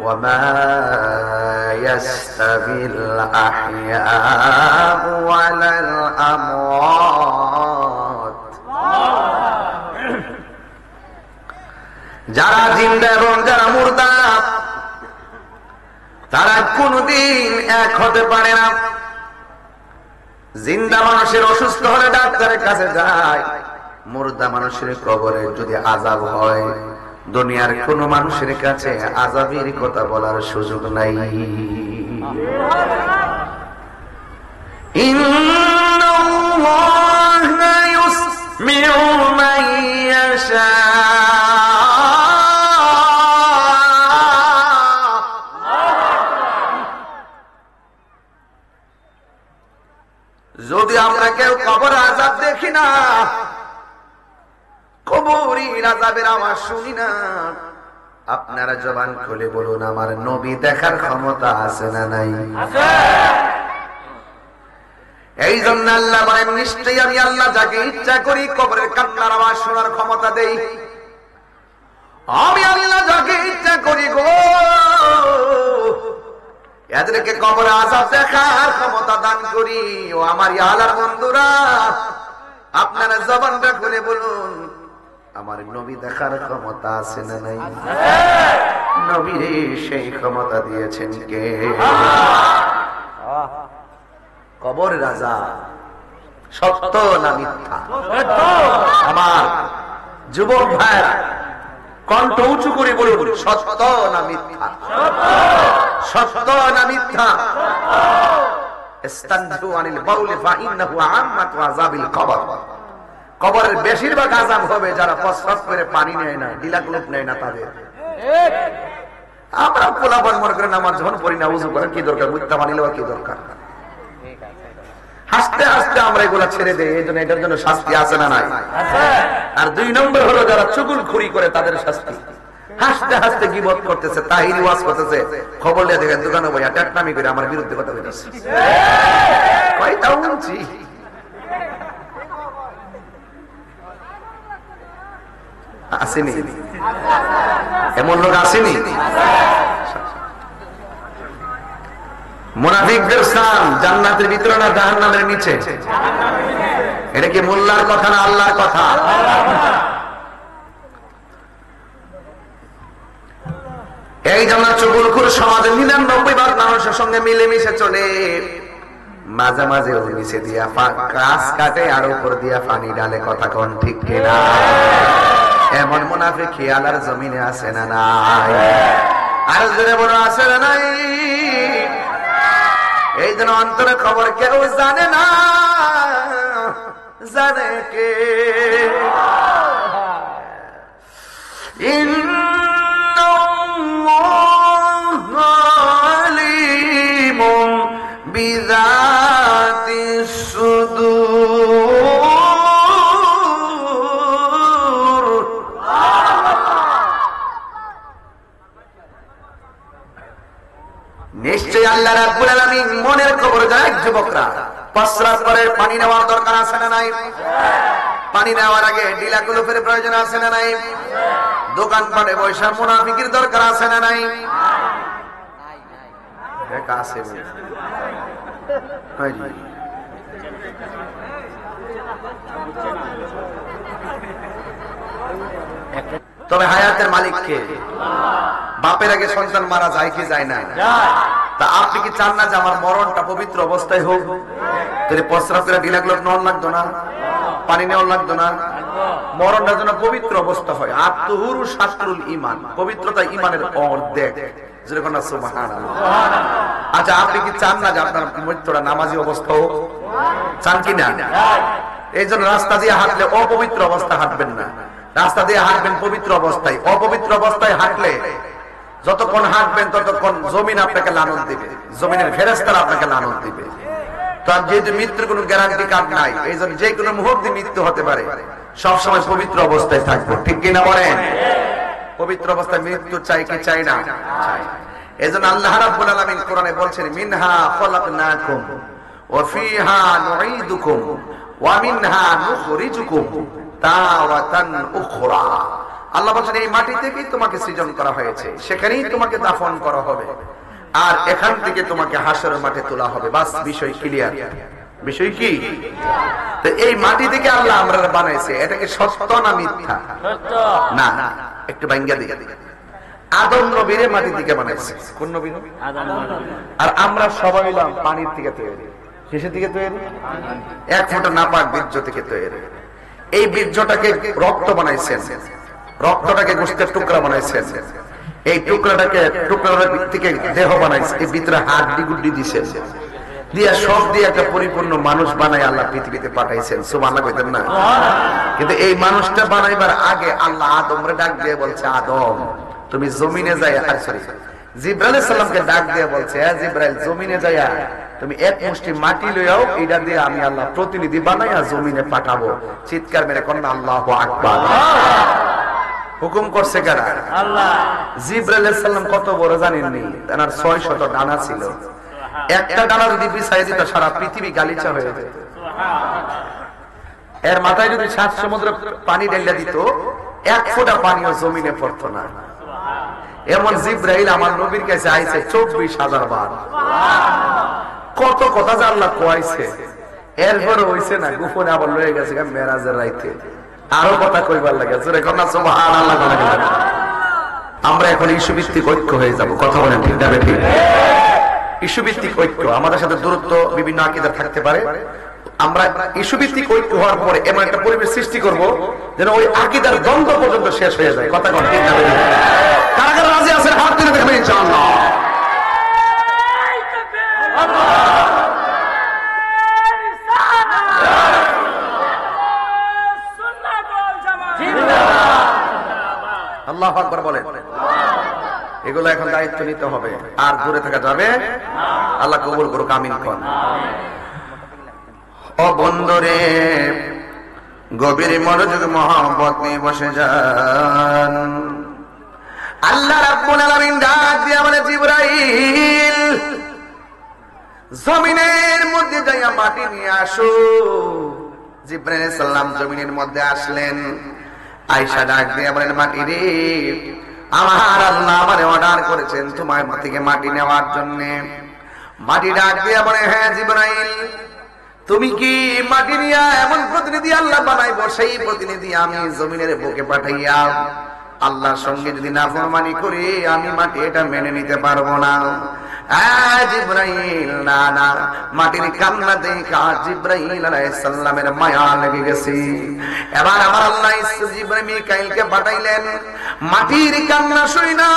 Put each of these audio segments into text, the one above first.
وما يستوي الأحياء ولا الأموات যারা জিন্দা এবং যারা মুর্দা তারা কোনদিন এক হতে পারে না। জিন্দা মানুষের অসুস্থ হলে ডাক্তারের কাছে যায়, মুর্দা মানুষের কবরে যদি আযাব হয় দুনিয়ার কোন মানুষের কাছে আযাবের কথা বলার সুযোগ নাই। ইন্নাল্লাহা ইউসমিউ মান ইয়াশা যদি আমরা কেউ কবর আযাব দেখি না, কবরের আযাবের আওয়াজ শুনি না, আপনারা জবান খুলে বলুন আমার নবী দেখার ক্ষমতা আছে না নাই? আছে। এই জন্য আল্লাহ বলেন নিশ্চয়ই আমি আল্লাহ যাকে ইচ্ছা করি কবরের কান্নার আওয়াজ শোনার ক্ষমতা দেই। আমি আল্লাহ যাকে ইচ্ছা করি গো এদেরকে কবরে আযাব দেখার ক্ষমতা দান করি। ও আমার আল্লাহর বন্ধুরা, আপনারা জবানটা খুলে বলুন আমার নবী দেখার ক্ষমতা আছে না নাই? নবীরে সেই ক্ষমতা দিয়েছেন কে? কবরের আযাব সত্য না মিথ্যা? আমার যুবক ভাইরা কণ্ঠ উঁচু করে বলুন সত্য না মিথ্যা? সত্য না মিথ্যা? ইস্তানজু আনিল বাউলি ফাইন্নাহু আম্মাতু আযাবিল কবর। কবরের বেশিরভাগ আযাব হবে যারা প্রস্রাব করে পানি নেয় না, ডিলাগ্লোপ নেয় না তাদের। আমরা পোলাপান মনে করেন আমার যখন পড়ি না উযু করেন কি দরকার, মিথ্যা বানিলেও কি দরকার? হাসতে হাসতে আমরা এগুলা ছেড়ে দেই, এই জন্য এটার জন্য শাস্তি আছে না নাই? আর 2 নম্বর হলো যারা চুগলখড়ি করে তাদের শাস্তি। হাসতে হাসতে গীবত করতেছে, তাহিরি ওয়াজ করতেছে, খবর নিয়ে দেখেন দোকানে বইয়া টাটনামি করে আমার বিরুদ্ধে কথা বলতেছে। কয়টা উনছি আসেনি? এমন লোক আসেনি? মুনাফিকদের স্থান জান্নাতের ভিতরে না জাহান্নামের নিচে? এটা কি মোল্লার কথা না আল্লাহর কথা? এই জন্য চুগলখোর সমাজের 99% মানুষের সঙ্গে মিলেমিশে চলে, মাঝে মাঝে ওই নিচে দিয়া কাজ কাটে আর উপর দিয়া পানি ডালে। কথা কোন ঠিক কিনা? এমন মুনাফিক খেয়ালার জমিনে আছে না নাই? আর জোরে বড় আছে না নাই? এই জন্য অন্তরের খবর কেউ জানে না, জানে কে? ইন্নাল্লাহু আলিমুম বিযাতিস সুদূর। নিশ্চয়ই আল্লাহ রাব্বুল আলামিন মনের খবর জানে। যুবকরা প্রস্রাব করে পানি নেওয়ার দরকার আছে না নাই? পানি নেওয়ার আগে ডিলাগুলোফের প্রয়োজন আছে না নাই? দোকানপাটে বৈশা মুনাফিকের দরকার আছে না নাই? তবে হায়াতের মালিক কে? বাপের আগে সন্তান মারা যায় কি যায় না? তা আপনি কি চান না যে আমার মরণটা পবিত্র অবস্থায় হোক? তাহলে প্রস্রাব করে ডিলাগুলো নেওয়ার লাগতো না, পানি নেওয়ার লাগতো না? মরণটা যেন পবিত্র অবস্থা হয়। আত্মহুরু শাস্ত্রুল ঈমান, পবিত্রতা ঈমানের অর্ধেক। যেরকম সুবহানাল্লাহ। আচ্ছা আপনি কি চান না যে আপনার মৃত্যুটা নামাজি অবস্থা হোক? চান কি না? এই জন্য রাস্তা দিয়ে হাঁটলে অপবিত্র অবস্থা হাঁটবেন না, রাস্তা দিয়ে হাঁটবেন পবিত্র অবস্থায়। অপবিত্র অবস্থায় হাঁটলে যতক্ষণ হাঁটবেন ততক্ষণ জমিন আপনাকে লানত দিবে, জমিনের ফেরেশতারা আপনাকে লানত দিবে। তো যেহেতু মৃত্যুর কোনো গ্যারান্টি কার্ড নাই, এই জন্য যে কোনো মুহূর্তে মৃত্যু হতে পারে, সবসময় পবিত্র অবস্থায় থাকবো। ঠিক কিনা বলেন? পবিত্র অবস্থায় মৃত্যু চাই কি চাই না? চাই। এই জন্য আল্লাহ রাব্বুল আলামিন কোরআনে বলছেন মিনহা খলাকনাকুম ওয়া ফিহা নুঈদুকুম ওয়া মিনহা নুখরিজুকুম তাওয়াতান উখরা। আল্লাহ বলছেন এই মাটি থেকেই তোমাকে সৃজন করা হয়েছে, সেখানেই তোমাকে দাফন করা হবে, আর এখান থেকে তোমাকে হাসরের মাঠে তোলা হবে। বাস, বিষয় ক্লিয়ার। বিষয় কি? তো এই মাটি থেকে আল্লাহ আমরা বানাইছে, এটাকে সত্য না মিথ্যা? না, একটু ভাঙ্গা দিকে। আদম নবীরে মাটি থেকে বানাইছে। কোন নবীরে? আর আমরা সবাই হইলাম পানির থেকে তৈরি। কিসের থেকে তৈরি? এক ফোঁটা নাপাক বীর্য থেকে তৈরি। এই বীর্যটাকে রক্ত বানাইছেন, রক্তটাকে গোশতের টুকরা বানাইছেন, এই টুকরার থেকে দেহ বানাইছে, এই ভিতরে হাড্ডি গুড্ডি দিছেন, দিয়া সব দিয়ে একটা পরিপূর্ণ মানুষ বানাই আল্লাহ পৃথিবীতে পাঠাইছেন। সুবহানাল্লাহ কইতেন না? কিন্তু এই মানুষটা বানাইবার আগে আল্লাহ আদমরে ডাক দিয়ে বলছে, আদম তুমি জমিনে যাই, জিবরাইল আলাইহিস সালামকে ডাক দিয়ে বলছে, হ্যাঁ জিবরাইল, জমিনে যাইয়া তুমি এক মুষ্টি মাটি লইয়াও, এটা দিয়ে আমি আল্লাহ প্রতিনিধি বানাইয়া জমিনে পাঠাবো। চিৎকার মেরে কন্যা আল্লাহু আকবার। হুকুম করছে কারা? আল্লাহ। জিবরাইল আলাইহিস সালাম কত বড় জানেননি? তার 600 ডানা ছিল। একটা ডানা যদি বিছাই দিত সারা পৃথিবী গালিচা হয়ে যেত। এর মাথায় যদি 7 সমুদ্র পানি ঢেলে দিত, এক ফোঁটা পানিও জমিনে পড়তো না। এমন জিবরাইল আমার নবীর কাছে আইছে 24,000 বার। কত কথা যে আল্লাহ কইছে, এরপরে হইছে না, গোপনে আবার লয়ে গেছে মেরাজের রাইতে আরো কথা কইবার লাগে। জোরে কন্যা সুবহানাল্লাহ। আমরা এখন ইস্যু ভিত্তিক ঐক্য হয়ে যাব। কথা বলেন ঠিক না বেঠিক? ইস্যু ভিত্তিক ঐক্য, আমাদের সাথে দূরত্ব বিভিন্ন আকীদা থাকতে পারে, আমরা ইস্যু ভিত্তিক ঐক্য হওয়ার পরে এমন একটা পরিবেশ সৃষ্টি করব যেন ওই আকীদার দ্বন্দ্ব পর্যন্ত শেষ হয়ে যায়। কথা কোন ঠিক না বেঠিক? কারা কারা রাজি আছেন হাত তুলে দেখবেন ইনশাআল্লাহ। আল্লাহু আকবার বলেন। এগুলো এখন দায়িত্ব নিতে হবে, আর দূরে থাকা যাবে। আল্লাহ কবুল করুক, আমিন কোন। ও বন্ধুরে, গভীর মনোযোগ মহব্বত নিয়ে বসে যান। আল্লাহ রাব্বুল আলামিন ডাক দিয়ে বলে, জিবরাইল জমিনের মধ্যে যাইয়া মাটি নিয়ে আসো। জিবরাইল আলাইহিস সালাম জমিনের মধ্যে আসলেন। আয়েশা ডাক দিয়ে বলেন, মাটি রে, আমার আল্লাহ আমারে অর্ডার করেছেন তোমার থেকে মাটি নেওয়ার জন্য। মাটি ডাক দিয়ে বলে, হ্যাঁ জিবরাইল, তুমি কি মাটি নিয়ে এমন প্রতিনিধি আল্লাহ বানাইবো, সেই প্রতিনিধি আমি জমিনের বুকে পাঠাইয়া আল্লাহর সঙ্গে যদি নাফরমানি করি, আমি মাটি এটা মেনে নিতে পারবো না। জিবরাইল, না না। মাটির কান্না দেখা জিবরাইল আলাইহিস সালামের মায়া লেগে গেছে। এবার আমার আল্লাহ জিবরাইল মিকাইলকে পাঠাইলেন। মাটির কান্না শুই না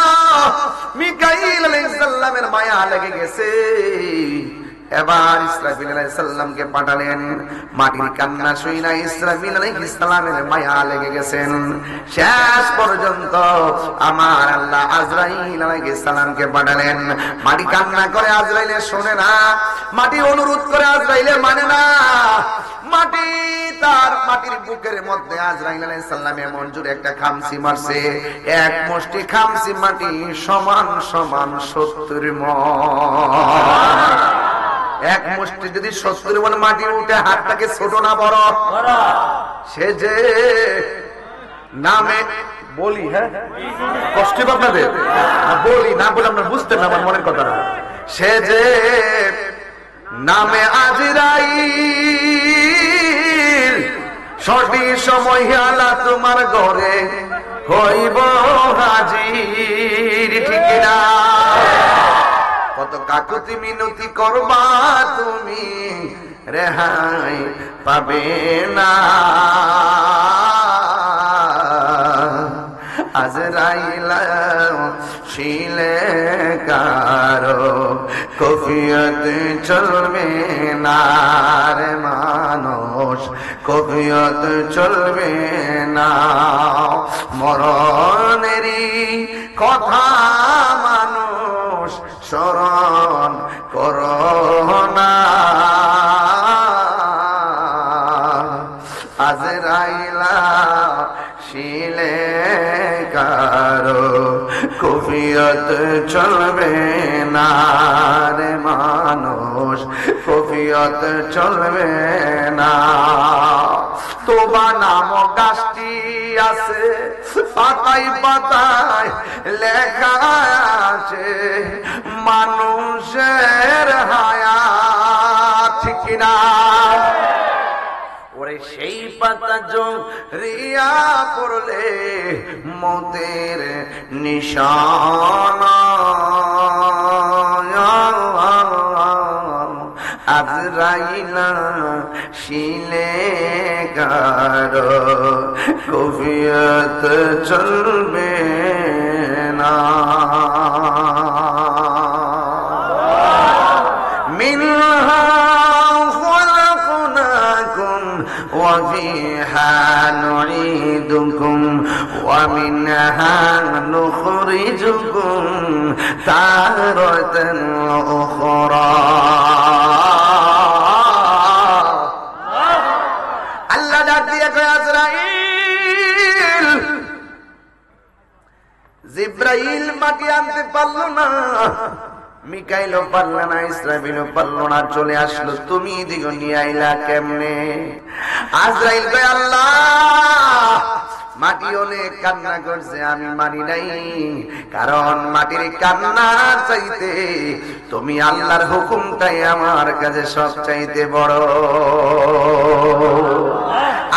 মিকাইল আলাইহিস সালামের মায়া লেগে গেছে। এবার ইসরাফিল আলাইহিস সালামকে পাঠালেন। মাটির কান্না শুই না ইসরাফিল আলাইহিস সালামের মায়া লেগে গেছেন। শেষ পর্যন্ত আমার আল্লাহ আজরাইল আলাইহিস সালামকে পাঠালেন। মাটি কান্না করে আজরাইলে শোনে না, মাটি অনুরোধ করে আজরাইলে মানে না। মাটি তার মাটির বুকের মধ্যে আজরাইল আলাইহিস সালাম এমন জোরে একটা খামসি মারছে, এক মুষ্টি খামসি মাটি সমান সমান 70 মণ। এক মুষ্টি যদি 70 মণ মাটি উঠে, হাতটাকে ছোট না বড়? সে যে নামে বলি, হ্যাঁ কষ্ট আপনাদের বলি না বলে আপনার বুঝতেন না আমার মনের কথা। সে যে নামে আজরাইল, সঠিক সময় আলা তোমার ঘরে হইব হাজির। ঠিক না? কত কাকুতি মিনতি করবা তুমি, রেহাই পাবে না। আজরাইল শিলে কারো কফিয়ত চলবে না রে মানুষ, কফিয়ত চলবে না। মরণেরই কথা মানুষ স্মরণ করো না। আজরাইল শিলে কারো কফিয়ত চলবে না রে মানুষ, কফিয়ত চলবে না। তোবা নামক গাছটি আছে পাতায় পাতায় লেখা আছে মানুষের হায়াত, ঠিক কিনা? ওরে সেই পাতা জড়িয়া পড়লে মতের নিশানা, আজরাইলা শিলে কারো কফিয়ত চলবে না। মিনহা খলাকনাকুম ওয়া ফিহা নুঈদুকুম ওয়া মিনহা নুখরিজুকুম তারাতান উখরা। আল্লাহ ডাক দিয়ে কয়, আজরাইল, জিব্রাইল মাটি আনতে পারলো না, মিকাইলও পারল না, ইসরাফিলও পারল না, চলে আসলো, তুমি এদিকে নিয়ে আইলা কেমনে? আজরাইল কয়, আল্লাহ মাটি অনেক কান্না করছে, আমি মানি নাই, কারণ মাটির কান্না চাইতে তুমি আল্লাহর হুকুমটাই আমার কাছে সব চাইতে বড়।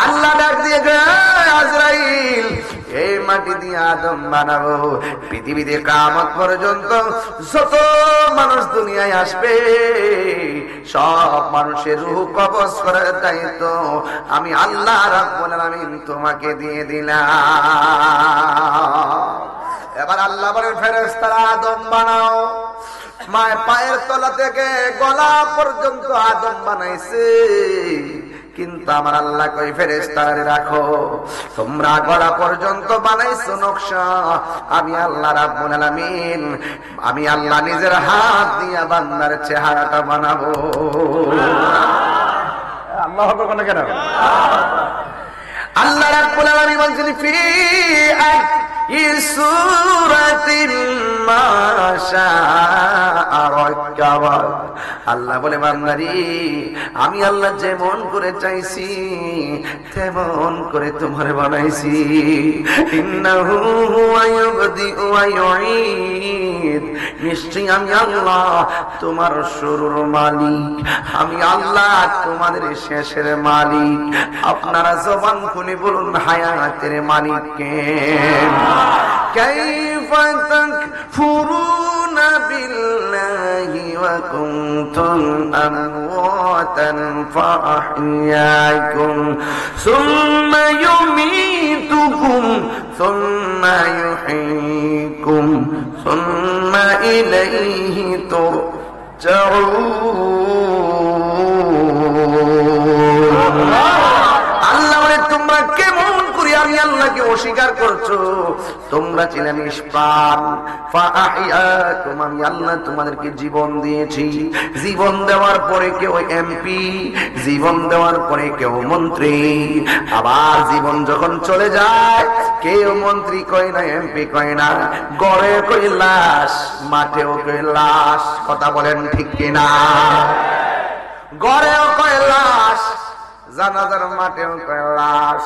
আল্লাহ ডাক দিয়ে কয়, আজরাইল এই মাটি দিয়ে আদম বানাবো, পৃথিবীতে কিয়ামত পর্যন্ত যত মানুষ দুনিয়ায় আসবে সব মানুষের রূহ কবজ করার দায়িত্ব আমি আল্লাহ রাব্বুল আলামিন তোমাকে দিয়ে দিলাম। এবার আল্লাহ বলেন, ফেরেশতারা আদম বানাও। মায়ের পায়ের তলা থেকে গলা পর্যন্ত আদম বানাইছে, কিন্তু আমার আল্লাহ কই ফেরেশতারে রাখো, তোমরা গলা পর্যন্ত বানাইছো নকশা, আমি আল্লাহ রাব্বুল আলামিন, আমি আল্লাহ নিজের হাত দিয়ে বান্দার চেহারাটা বানাবো। আল্লাহ হবে কোন কেন? আল্লাহ রাব্বুল আলামিন বলেন, ফি সূরাতিন মা শাআ রাক্কাবা। আল্লাহ বলে, বান্দারি আমি আল্লাহ যেমন করে চাইছি তেমন করে তোমারে বানাইছি। ইন্নাহু হুয়া ইউবদিউ ওয়া ইউঈদ, নিশ্চয়ই আমি আল্লাহ তোমার শুরুর মালিক, আমি আল্লাহ তোমাদের শেষের মালিক। আপনারা জবান খুলে বলুন, হায়াতের মালিক কে? কাইফা তাকফুরুনা বিল্লাহি ওয়া কুনতুম আমওয়াতান ফাআহইয়াকুম সুম্মা ইউমীতুকুম সুম্মা ইউহয়ীকুম সুম্মা ইলাইহি তুরজাউন। আল্লাহ বলে, তোমরা কেমন করে আমি আল্লাহকে অস্বীকার করছো? তোমরা ছিলে নিষ্পাপ, ফাআহইয়াকুম, আমি আল্লাহ তোমাদেরকে জীবন দিয়েছি, জীবন দেওয়ার পরে কেউ এমপি, জীবন দেওয়ার পরে কেউ মন্ত্রী, আবার জীবন যখন চলে যায় কেউ মন্ত্রী কয় না, এমপি কয় না, গড়ে কই লাশ, মাঠেও কই লাশ। কথা বলেন ঠিক কিনা? গড়েও কয় লাশ, জানাজার মাঠেও কয় লাশ।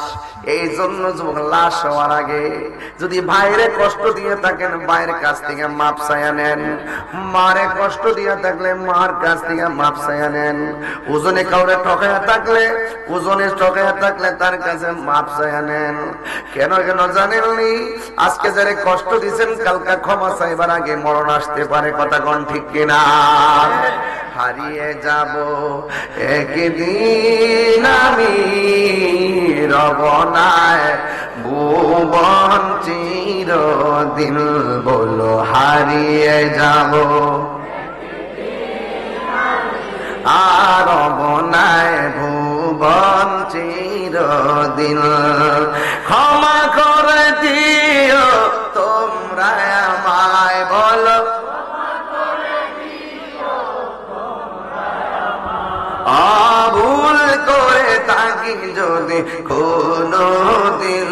এই জন্য যুবক, লাশ হওয়ার আগে যদি ভাইরে কষ্ট দিয়ে থাকেন ভাইয়ের কাছ থেকে মাপ চাইয়া নেন, মারে কষ্ট দিয়ে থাকলে মার কাছ থেকে মাপ চাইয়া নেন, ওজনে কাউরে ঠকাইয়া থাকলে তার কাছে মাপ চাইয়া নেন। কেন কেন জানেননি? আজকে যারা কষ্ট দিচ্ছেন কালকা ক্ষমা চাইবার আগে মরণ আসতে পারে। কথা কোন ঠিক কিনা? হারিয়ে যাব একদিন আমি রবনায় ভুবন চিরদিন, বলো হারিয়ে যাব আর রবনায় ভুবন চিরদিন। ক্ষমা করে দিও তোমরা আমায়, বলো ভুল করে থাকি যদি কোনো দিন,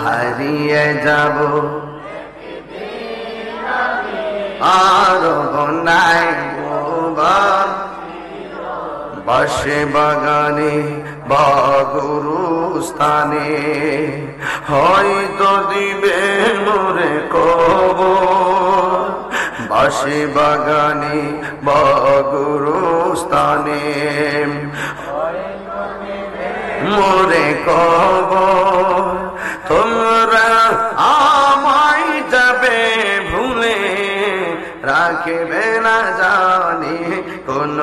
হারিয়ে যাব আর নাই ভুবন, পাশে বাগানে বা গুরুস্থানে হয়তো দিবে মোরে কবর, পাশে বাগানে বা গুরুস্থানে মোরে কবর। তোমরা আমায় যাবে ভুলে, রাখবে না জানি কোন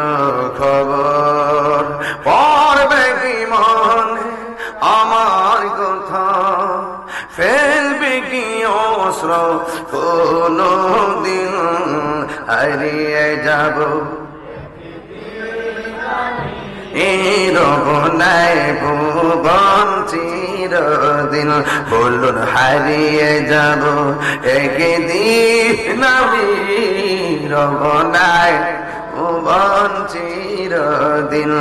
খবর। পড়বে কি মনে আমার কথা, ফেলবে কি অস্ত্র কোন দিন, হারিয়ে যাব রবনায় ভুবন চিরদিন। বলুন হারিয়ে যাব একদিন আমি রবনায় ভুবন চিরদিন।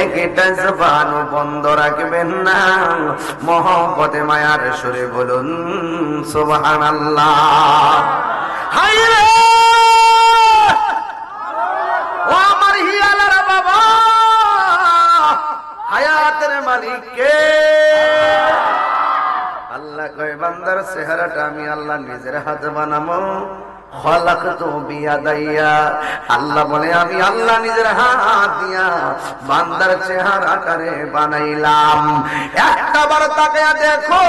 একটা জবান বন্ধ রাখবেন না, মহব্বতে মায়ার সুরে বলুন সুবহানাল্লাহ। হায়রে ও আমার হিয়ালারা বাবা, হায়াতের মালিক কে? আল্লাহ কয় বান্দার চেহারাটা আমি আল্লাহ নিজের হাতে বানাবো। খলাকতু বিয়াদাইয়া, আল্লাহ বলে আমি আল্লাহ নিজের হাত দিয়া বান্দার চেহারাটারে বানাইলাম। একবার তাকায়া দেখো,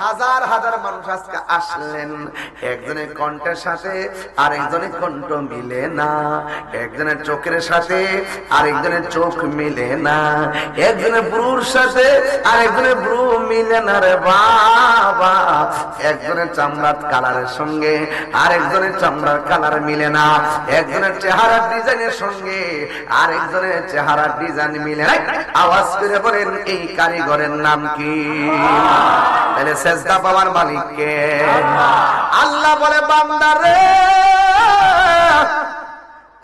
হাজার হাজার মানুষ আজকে আসলেন, একজনের কণ্ঠের সাথে আরেকজনের কণ্ঠ মিলে না, একজনের চোখের সাথে আরেকজনের চোখ মিলে না, একজনের ব্রুর সাথে আরেকজনের ব্রু মিলে না রে বাবা, একজনের চামড়ার কালারের সঙ্গে আরেকজনের চামড়ার কালার মিলে না, একজনের চেহারার ডিজাইনের সঙ্গে আরেকজনের চেহারার ডিজাইন মিলে না। আওয়াজ করে বলেন এই কারিগরের নাম কি? তাহলে সেজদা পাওয়ার মালিক কে? আল্লাহ বলে বান্দারে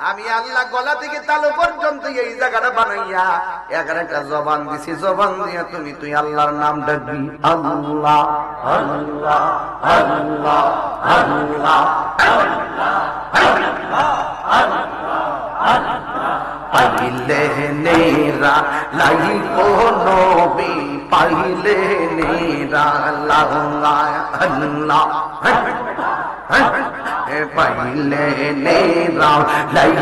আমি আল্লাহ গলা থেকে তালু পর্যন্ত এই জায়গাটা বানাইয়া 11টা জবান দিছি, জবান দিয়া তুই আল্লাহর নাম ডাকবি। আল্লাহ আল্লাহ আল্লাহ আল্লাহ পাইলে নেরা লাই নবী, পাইলে নেরা লাগায় আল্লাহ, পাইলে নেরা লাই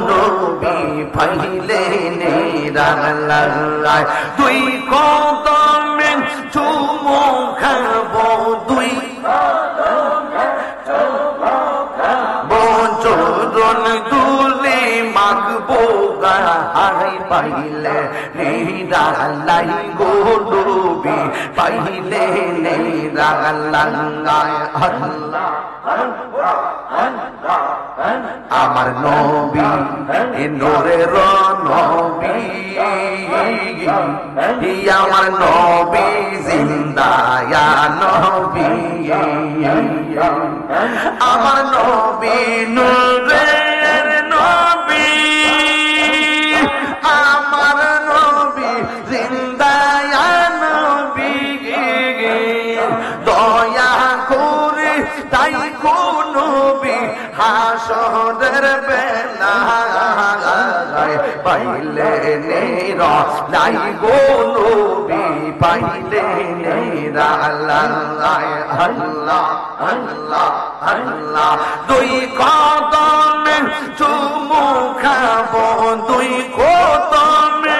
নবী, পাইলে নেরা লাগায়। তুই কদমে চুমো খাবো, তুই বচরণ তুলে মাগবো গাহাই, পাইলে নেরা লাই নবী, পাইলে নেরা লাগায় আল্লাহ। আমার নবী নূরের নবী, আমার নবী জিন্দা ইয়া নবী, আমার নবী নূরের নবী, আমার নবী জিন্দা ইয়া নবী। দয়া করে তাই কোন নবী হাসরের বেলায় পাইলে নেরা লাই গো নবী, পাইলে নেরা লাগায় আল্লাহ আল্লাহ আল্লাহ। দুই কদমে চুমু খাবো, দুই কদমে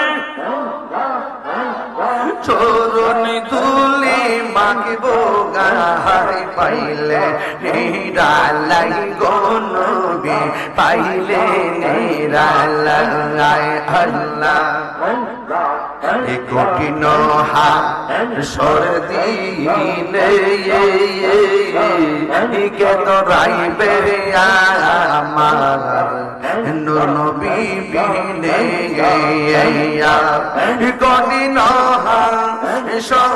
চরণ তুলি মাগবো গাহাই, পাইলে নেরা লাই গো নবী, পাইলে নেরা লাগায় আল্লাহ। কঠিন হাসর দিনে কে তোরাইবে আমার নবী বিনে, কঠিন হাসর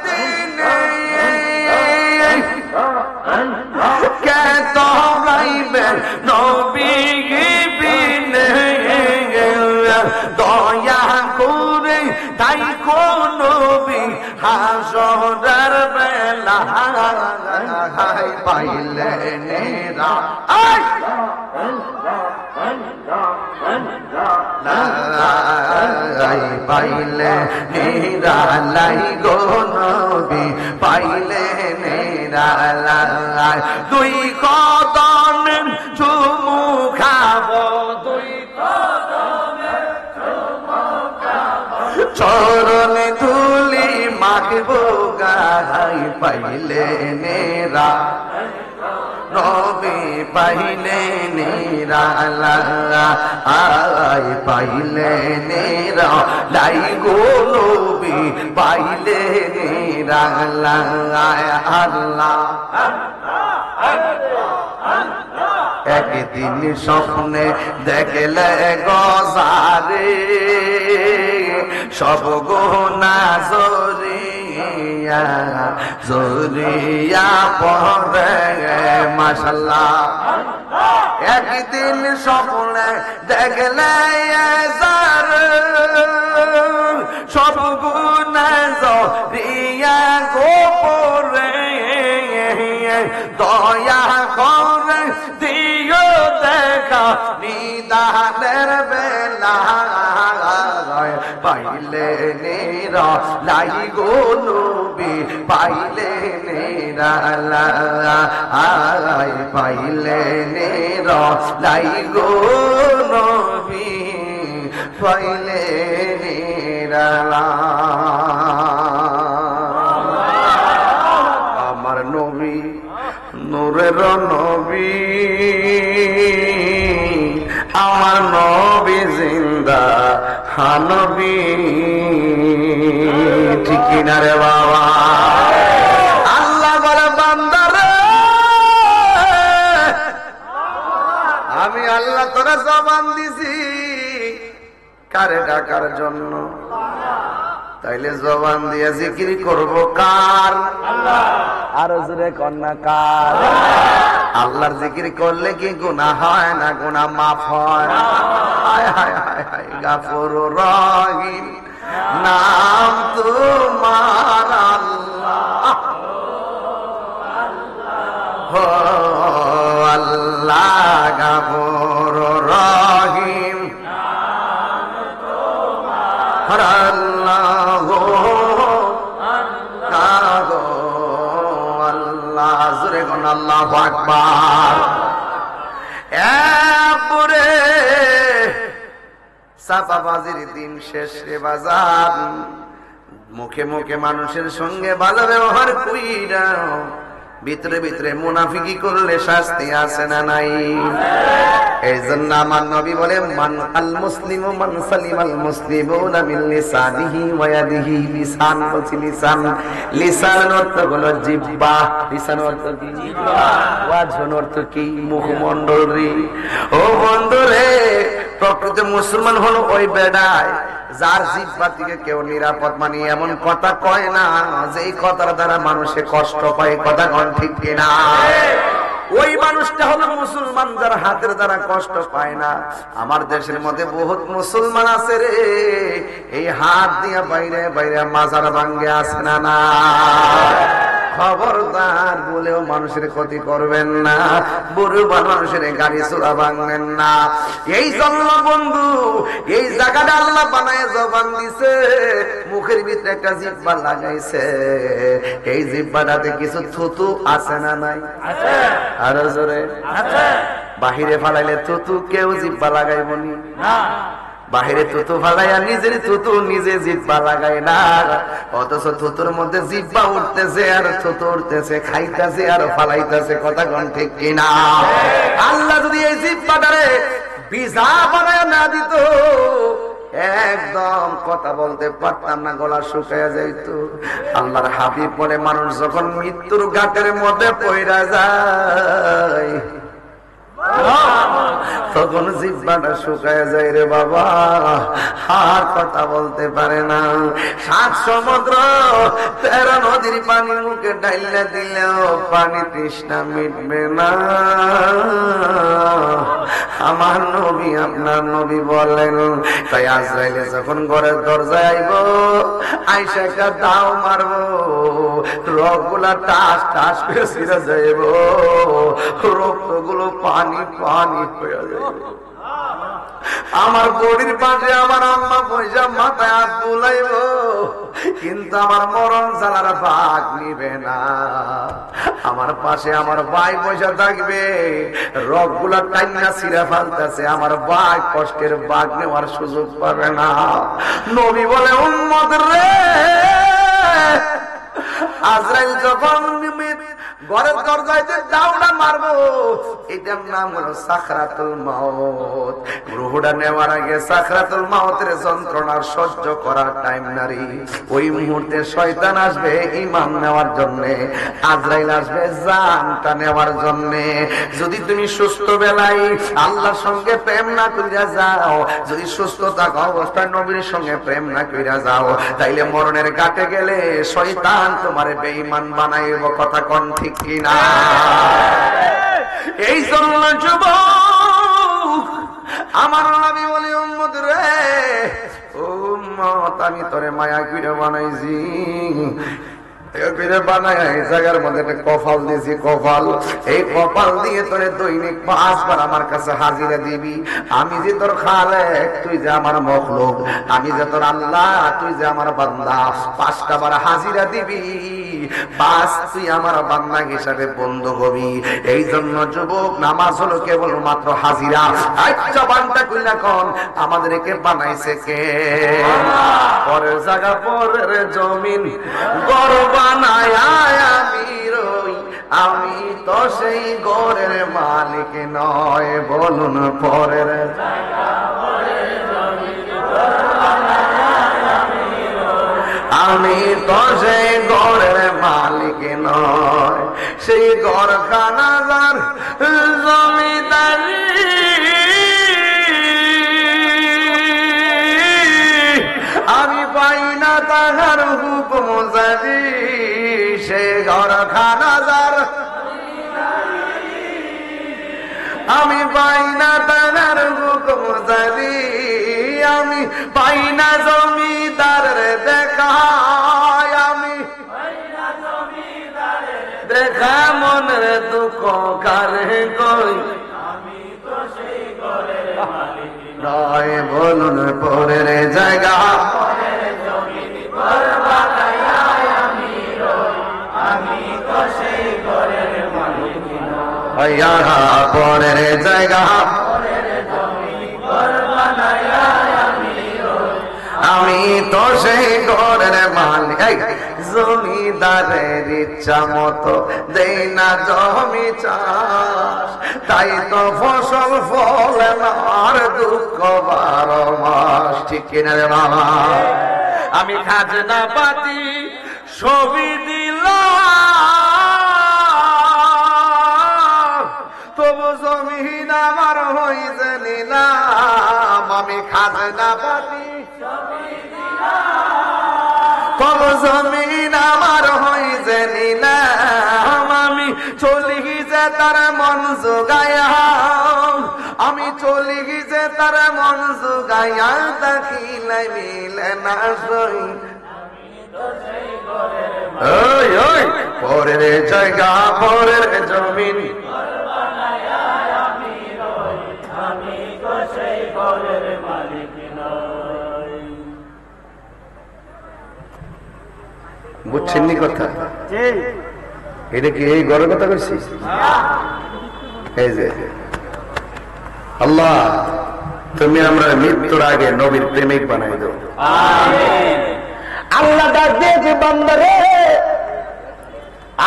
দিনে কে তোরাইবে নবী বিনে, দয়া করে তাই কোন নবী হাসরের বেলায় পাইলে নেরা পাইলে নিরালাই গো নবী পাইলে নিরালাই দুই কদম চুমু খাবো দুই চরণ ধুলি মাখবো গাই পাইলে নেরা নবী পাইলে নিরালা আই পাইলে নেরা লাই গো নবী পাইলে নিরালা আল্লাহ একদিন স্বপ্নে দেখলে গজারে সব গুনাহ জরিয়া জরিয়া পড়ে মাশাআল্লাহ একদিন স্বপ্নে দেখলে সব গুনাহ জরিয়া গোপরে দয়া করে দিও দেখা নিদানের বেলা পাইলে নেরা লাই গো নবী পাইলে নেরা আই পাইলে নেরা লাই গো নবী পাইলে নেরা আমার নবী নূরের নবী আমার নবী জিন্দা হানবী ঠিক না রে বাবা আল্লাহ বলে বান্দারে আমি আল্লাহ তোরা জবান দিছি কারে ডাকার জন্য তাইলে জবান দিয়ে জিকির করব কার আল্লাহ আর জোরে কন্যা কার আল্লাহর জিকির করলে কি গুনাহ হয় না গুনাহ মাফ হয় হায় হায় হায় হায় গাফুরুর রহিম নাম তোমার আল্লাহ হো আল্লাহ গাফুরুর রহিম নাম তোমার আল্লাহ আল্লাহু আকবার এরপরে সাফাবাজির দিন শেষ রে বাজার মুখে মুখে মানুষের সঙ্গে ভালো ব্যবহার কইরা ভিতরে ভিতরে মুনাফিকি করলে শাস্তি আছে না নাই এই জন্য আমার নবী বলে মান আল মুসলিমু মান সালিমাল মুসলিমুনা মিন লিসানিহি ওয়া ইয়াদিহি লিসান বলছি লিসান লিসান অর্থ হলো জিহ্বা লিসান অর্থ কি জিহ্বা ওয়াজহ অর্থ কি মুখমণ্ডল রে ও বন্ধুরে প্রকৃত মুসলমান হলো ওই বেড়ায় যার জিহ্বা থেকে কেউ নিরাপদ মানে এমন কথা কয় না যেই কথার দ্বারা মানুষে কষ্ট পায় কথা কোন ঠিক কিনা ওই মানুষটা হলো মুসলমান যার হাতের দ্বারা কষ্ট পায় না আমার দেশের মধ্যে বহুত মুসলমান আছে রে এই হাত দিয়ে বাইরে বাইরে মাজার ভাঙ্গে আসে না না খবরদার বলেও মানুষের ক্ষতি করবেন না বুড়ো মানুষের গাড়ি চোরা ভাঙবেন না এই জন্য বন্ধু এই জায়গাটা আল্লাহ বানায় জবান দিছে মুখের ভিতরে একটা জিহ্বা লাগাইছে এই জিহ্বাটাতে কিছু থুতু আছে না নাই আছে আরো জোরে আছে বাহিরে ফালাইলে থুতু কেউ জিহ্বা লাগাইবনি না বাহিরে থুতু ফালাইয়া নিজের থুতু নিজে জিহ্বা লাগায় না অথচ থুতুর মধ্যে জিহ্বা উঠতেছে আর থুতু উঠতেছে খাইতেছে আর ফালাইতেছে কথা কোন ঠিক কিনা আল্লাহ যদি এই জিহ্বাটারে বিজা বানায় না দিত একদম কথা বলতে পারতাম না গলা শুকায়া যাইত আল্লাহর হাবিব বলে মানুষ যখন মৃত্যুর ঘাটের মধ্যে পইরা যায় তখন জিহ্বাটা শুকায় যায় রে বাবা আর কথা বলতে পারে না 7 সমুদ্র 13 নদীর পানি মুখে ঢাইলা দিলেও পানি তৃষ্ণা মিটবে না আমার নবী আপনার নবী বলেন তাই আজরাইলে যখন ঘরের দরজায় আইব আইসা একটা দাও মারবো রোগগুলা টাস টাস করে ছিঁড়ে যাইব রক্ত কতগুলো পানি পানি হয়ে যাবে। আমার বডির পাশে আমার আম্মা পয়সা মাথায় হাত বুলাইব, কিন্তু আমার মরণ জানার ভাগ নিবে না। আমার পাশে আমার ভাই পয়সা থাকবে, রক গুলা টাইনা ছিঁড়া ফালতেছে, আমার ভাই কষ্টের ভাগ নেওয়ার সুযোগ পাবে না। নবী বলে উম্মত রে, আজরাইল যখন ঘরের দরজায় দাউড়া মারবো, এটার নাম হলো সাকরাতুল মাউত। রূহটা নেওয়ার আগে সাকরাতুল মাউতের যন্ত্রণার সহ্য করার টাইম নারী। ওই মুহূর্তে শয়তান আসবে ঈমান নেওয়ার জন্য, আজরাইল আসবে জানটা নেওয়ার জন্য। যদি তুমি সুস্থ বেলায় আল্লাহর সঙ্গে প্রেম না কইরা যাও, যদি সুস্থ থাকা অবস্থায় নবীর সঙ্গে প্রেম না কইরা যাও, তাইলে মরণের ঘাটে গেলে শয়তান তোমারে বেঈমান বানাইব। কথা কোন ঠিক কিনা? এই জন্য যুবক আমার নবী বলে উম্মত রে, ও উম্মত আমি তোরে মায়া কইরা বানাইছি, জায়গার মধ্যে একটা কপাল দিয়েছি, কপাল। এই কপাল দিয়ে তোরে দৈনিক 5 বার আমার কাছে হাজিরা দিবি। আমি যে তোর খালেক, তুই যে আমার মখলুক, আমি যে তোর আল্লাহ, তুই যে আমার বান্দা। 5টা বার হাজিরা দিবি, বাস তুই আমার বান্দা হিসাবে বন্ধ হবি। এই জন্য যুবক নামাজ হলো কেবল মাত্র হাজিরা। আচ্ছা বান্দা কইলা কোন আমাদেরকে বানাইছে কে? পরের জায়গা পরের জমিন গর্ব বানায় আমি রই, আমি তো সেই ঘরের মালিক নয়। বলুন পরের আমি তো সেই ঘরের মালিক নয়। সেই ঘরখানা যার জমিদারি, আমি পাই না তাহার হুকুম জারি। সে ঘরখানা যার আমি পাই না তাহার হুকুম জারি। আমি পাই না জমিদারের দেখা, আমি দেখা মনের দুঃখ কারে কই, নয় বলুন পরের জায়গা পরের জায়গা আমি তো সেই ঘরের মালিক। জমিদারের ইচ্ছা মতো দেই না জমি চাষ, তাই তো ফসল ফলে না আর দুঃখ 12 মাস। ঠিক কিনা রে বাবা? আমি খাজনা পাতি ছবি দিলাম, তবু জমিন আমার হইছে নিলাম। আমি খাজনা পাতি তবু জমিন আমার হইছে নিলাম। আমি চলি যে তার মন জোগায়া, আমি চলি যে তার মন জোগায়া, দেখিলাই মিলে না সই। পরের জায়গা পরের জমিন বুঝছেন নি কথা? এটা কি এই গড়ের কথা করছি? এই যে আল্লাহ তুমি আমরা মৃত্যুর আগে নবীর প্রেমিক বানাই দাও। আল্লাহ ডাক দিয়েছে বান্দারে,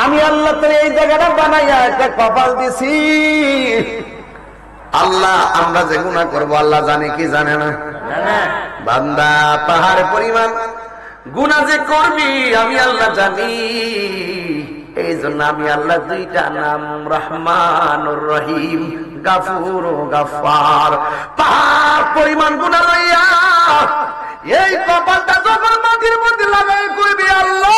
আমি আল্লাহ তোর এই জায়গাটা বানাইয়া একটা কপাল দিছি। আল্লাহ আমরা যে গুনাহ করবো আল্লাহ জানে কি জানে না? বান্দা পাহাড় পরিমাণ গুনাহ যে করবি আমি আল্লাহ জানি। এই জন্য আমি আল্লাহ 2টা নাম, রহমানুর রহিম, গাফুর ও গাফফার। পাহাড় পরিমাণ গুনাহ লইয়া এই কপালটা যখন মাটির মধ্যে লাগাই করবি আল্লাহ,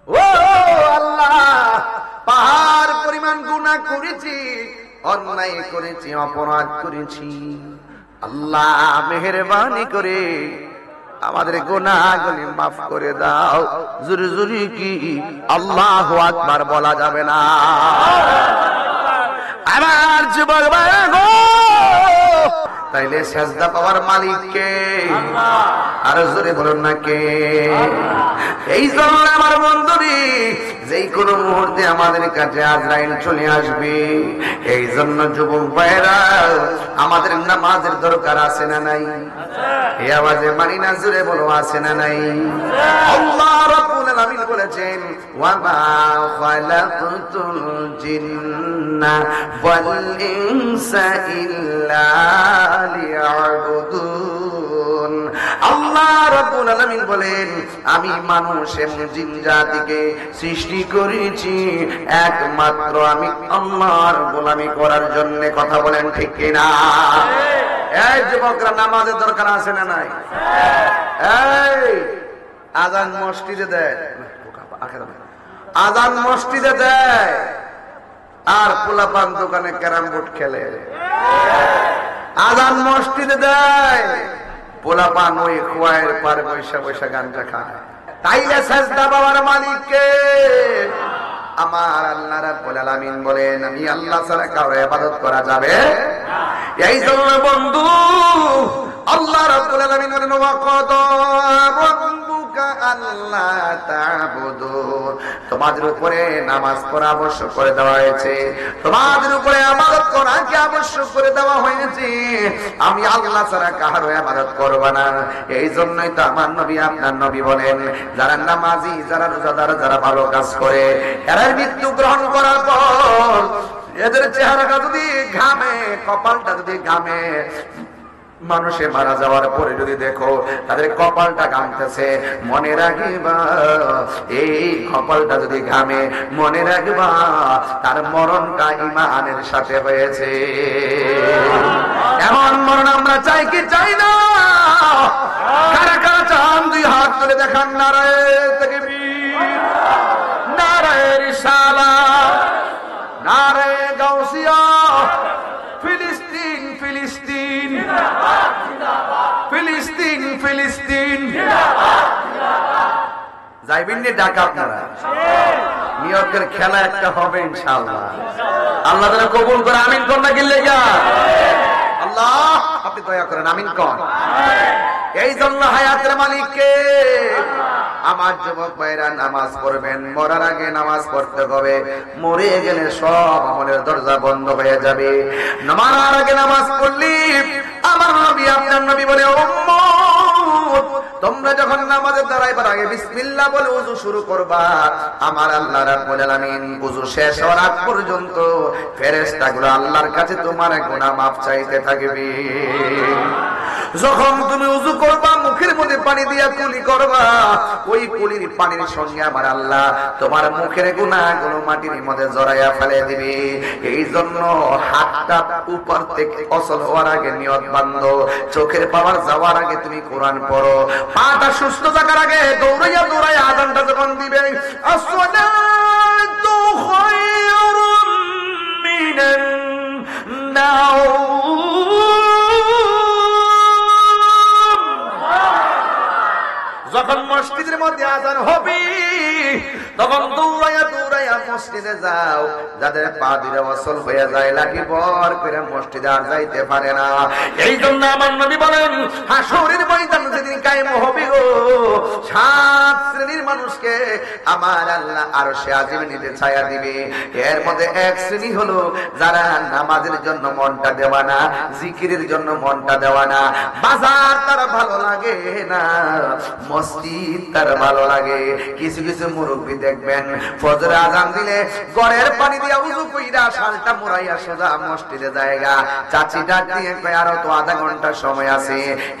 ও আল্লাহ পাহাড় পরিমাণ গুনাহ করেছি, অন্যায় করেছি, অপরাধ করেছি। আল্লাহ মেহেরবানি করে আমাদের গুনাহগুলি মাফ করে দাও। জোরে জোরে কি আল্লাহু আকবার বলা যাবে না? আমার যুবক ভাইরা গো, তাইলে সেজদা পাওয়ার মালিক কে? আর জোরে বলুন না কে? এই জন্য আমার বন্ধুরি, যেই কোনো মুহূর্তে আমাদের কাছে আজরাইল চলে আসবে। এই জন্য যুবক ভাইরা, আমাদের নামাজের দরকার আছে না নাই? এই আওয়াজে মানি না, জোরে বলো আছে না নাই? আল্লাহ রাব্বুল আলামিন বলেছেন, ওয়া মা খালাকতুল জিন্না ওয়াল ইনসা ইল্লা লিয়াবুদুন। আল্লাহ রাব্বুল আলামিন বলেন, আমি মানুষ এবং জিন জাতিকে সৃষ্টি করেছি একমাত্র আমি আল্লাহর গোলামি করার জন্য। কথা বলেন ঠিক কিনা? এই যুবকরা, নামাজের দরকার আছে না নাই? এই আজান মসজিদে দেয়, আজান মসজিদে দেয়, আর পোলাপান দোকানে ক্যারাম বোর্ড খেলে। আজান মসজিদে দেয়, পোলাপান ওই কুয়ায়ের পারে বৈশা বৈশা গাঞ্জা খায়। তাইলে সেজদা পাওয়ার মালিক কে? আমার আল্লাহ রাব্বুল আলামিন বলেন, আমি আল্লাহ ছাড়া কারো ইবাদত করা যাবে না। এই জন্য বন্ধু, আল্লাহ রাব্বুল আলামিন বলেন, ওয়া ক্বাদা রাব্বুকা আল্লা তা'বুদু। তোমাদের উপরে নামাজ পড়া আবশ্যক করে দেওয়া হয়েছে, তোমাদের উপরে ইবাদত করাকে আবশ্যক করে দেওয়া হয়েছে। আমি আল্লাহ ছাড়া কারো ইবাদত করব না। এই জন্যই তো আমার নবী, আপনার নবী বলেন, যারা নামাজি, যারা রোজাদার, যারা ভালো কাজ করে, এরা মৃত্যু গ্রহণ করার পর এদের চেহারাটা যদি ঘামে, কপালটা যদি ঘামে, মানুষে মারা যাওয়ার পরে যদি দেখো তাদের কপালটা ঘামতেছে, মনে রাখবা এই কপালটা যদি ঘামে, মনে রাখবা তার মরণটা ঈমানের সাথে হয়েছে। এমন মরণ আমরা চাই কি চাই না? কারা কারা চান দুই হাত তুলে দেখান। নারায়ে তাকবীর, নারায়ে রিসালাত, নারায়ে গাউসিয়া। ফিলিস্তিন ফিলিস্তিন, ফিলিস্তিন ফিলিস্তিন। যাইবেন নি ঢাকা আপনারা? নিয়োগের খেলা একটা হবে ইনশাআল্লাহ। আল্লাহ তাআলা কবুল করে, আমিন কোন না গিলে গা। আল্লাহ আপনি দয়া করেন, আমিন কোন। এই জন্য হায়াতের মালিক কে? আমার যুবক ভাইরা, নামাজ পড়বেন, মরার আগে নামাজ পড়তে হবে। মরে গেলে সব আমলের দরজা বন্ধ হয়ে যাবে। মরার আগে নামাজ পড়লি, আমার নবী, আপনার নবী বলে, উম্মত তোমরা যখন নামাজে দাঁড়াইবার আগে বিসমিল্লাহ বলে ওযু শুরু করবা, আমার আল্লাহ রাব্বুল আলামিন ওযু শেষ হওয়ার আগ পর্যন্ত ফেরেশতাগুলো আল্লাহর কাছে তোমার গুনাহ মাফ চাইতে থাকবে। যখন তুমি ওযু করবা, মুখের মধ্যে পানি দিয়া কুলি করবা, ওই কুলির পানির সঙ্গে আমার আল্লাহ তোমার মুখের গুনাহগুলো মাটির মধ্যে জড়াইয়া ফেলে দিবে। এই জন্য হাতটা উপর থেকে অসল হওয়ার আগে নিয়ত বাঁধো, চোখের পাওয়ার যাওয়ার আগে তুমি কোরআন পড়ো, পাটা সুস্থ থাকার আগে দৌড়াইয়া দৌড়াইয়া আযানটা যখন দিবে, আসসালাতু খায়রুম মিনান নাওম। যখন মসজিদের মধ্যে আযান হবে, তখন দৌড়াইয়া দৌড়াইয়া মসজিদে যাও। যাদের পা দিয়ে ওয়াসল হয়ে যায়, লাগি বর করে মসজিদে আর যাইতে পারে না। এই জন্য আমার নবী বলেন, হাসরের ময়দান যেদিন কায়েম হবে গো, 7 শ্রেণীর মানুষকে আমার আল্লাহ আরশে আজিম নিতে ছায়া দিবে। এর মধ্যে এক শ্রেণী হলো যারা নামাজের জন্য মনটা দেওয়া না, জিকিরের জন্য মনটা দেওয়া না। বাজার তার ভালো লাগে না, মসজিদ তার ভালো লাগে। কিছু কিছু মুরব্বী দেখবেন ফজরে আযান দিলে গড়ের পানি দিয়া ওযু কইরা শালটা মুড়াইয়া সোজা মসজিদে জায়গা। চাচি ডাক দিয়ে কয়, আরো তো আধা ঘন্টা সময় আছে,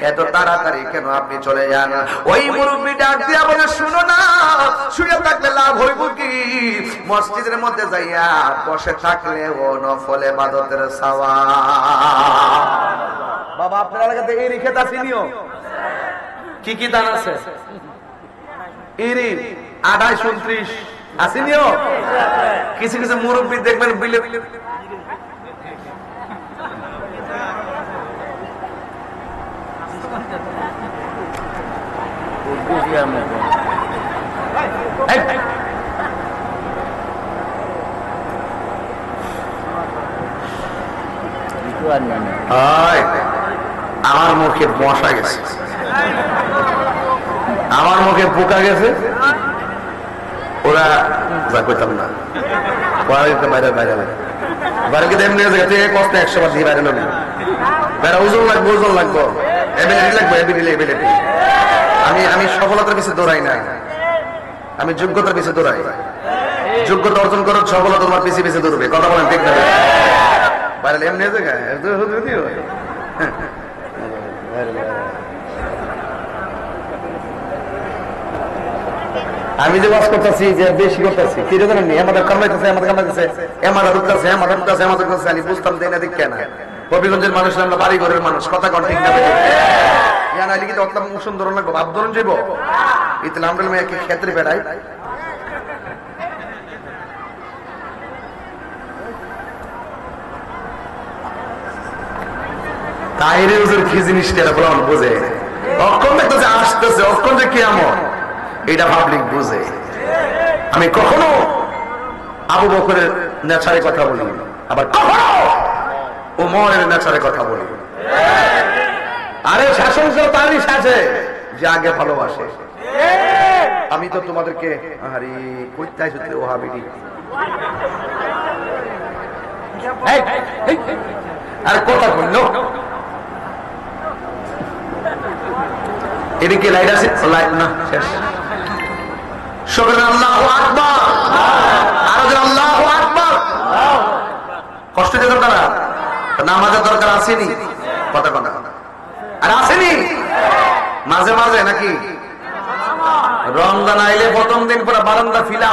এত তাড়াতাড়ি কেন আপনি চলে যান? ওই মুরব্বী ডাক দিয়া বলে, শুনো না, শুয়ে থাকলে লাভ হইব কি? মসজিদের মধ্যে যাইয়া বসে থাকলে ও নফল ইবাদতের সওয়াব। বাবা আপনার এলাকাতে এই রিখে তাসিনিও কি কি দান আছে? ইরি 28 29 আসেনিও। কিছু কিছু মুরব্বী দেখবেন বিলে আমার মুখে মশা গেছে, আমার মুখে পোকা গেছে, ওরা যা করতাম না বাইরে বাইরে বাইরে কিন্তু এমনি কষ্ট 100 বার দিয়ে বাইরে লোক বেড়া ওজন লাগবো, ওজন লাগবো, এবিলিটি লাগবো, এবিলিটি। আমি সফলতার পিছিয়ে দৌড়াই না, আমি যোগ্যতার পিছিয়ে দৌড়াই। যোগ্যতা অর্জন করার সফলতা তোমার পিছিয়ে পিছিয়ে দৌড়বে। কথা বলেন ঠিক না? বাইরে এমনি আমি যে বাস করতেছি যে বেশি করতেছি কি জানেন, আমাদের কামাইতেছে, আমাদের কামাইতেছে, আমাদের ঢুকতেছে, আমাদের ঢুকতেছে, আমাদের ঢুকতেছে। আমি বুঝতাম তাই না, দেখ কেন হবিগঞ্জের মানুষ, আমরা বাড়ি ঘরের মানুষ, কথা কন ঠিক না? নাইলে কিন্তু অতলাম সুন্দর লাগবো, ভাব ধরুন যাইব ইতলে আমরা মেয়ে ক্ষেত্রে বেড়াই। তাইরে ওদের কি জিনিসটা বলা বোঝে, অক্ষণ দেখতেছে আসতেছে, অক্ষণ যে কি এমন এটা পাবলিক বুঝে। আমি কখনো আবু বকরের নেচারে কথা বলি, আবার কখনো ওমরের নেচারে কথা বলি। আরে শাসন করে তারই সাথে যে আগে ভালোবাসে। আমি তো তোমাদেরকে আরে কইতাই সত্যি ওহাবিটি আরে কথা কইলো এদিকে লাইট আছে, লাইট না শেষ। শুকরান, আল্লাহু আকবার, আরো আল্লাহু আকবার। কষ্ট দিতে তারা নামাজের দরকার আসেনি, কথা কথা আর আসেনি মাঝে মাঝে নাকি? রমজান আইলে প্রথম দিন পরে বারান্দা ফিলা,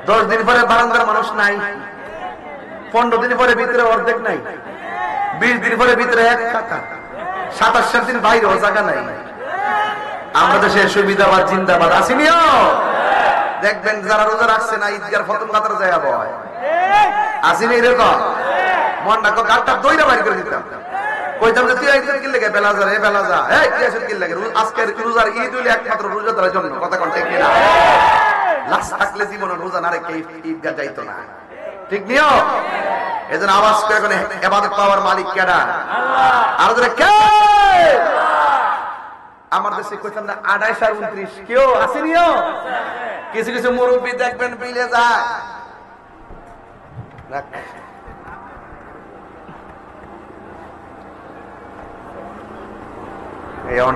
10 দিন পরে বারান্দার মানুষ নাই, 15 দিন পরে ভিতরে অর্ধেক নাই, 20 দিন পরে ভিতরে এক কাকা, 27 দিন বাইরে জায়গা নাই। আমরা দেশে সুবিধাবাদ জিন্দাবাদ আসিনিও। দেখবেন যারা রোজা রাখছে না ঈদগার প্রথম কাতারে যায় বয় আসিনি, এরকম মনটা গাড়টা দইরা বাইর করে দিতাম, কইতাম যে তুই আইছিস কি লাগে বেলা যা, এ বেলা যা, এই তুই আইছিস কি লাগে? আজকের রোজার ঈদ হইলে একমাত্র রোজাদারের জন্য, কথা কোন ঠিক না? লাশ থাকলে জীবনে রোজা না রেখে ঈদগাহ যাইতো না, ঠিক নিও। এজন্য আওয়াজ করে এখন ইবাদত পাওয়ার মালিক কেডা? আল্লাহ। আর ধরে কে? আমার দেশে কইতাম না 28 আর 29 কেউ আসেনিও। কিছু কিছু মুরব্বি দেখবেন বিলে যায়,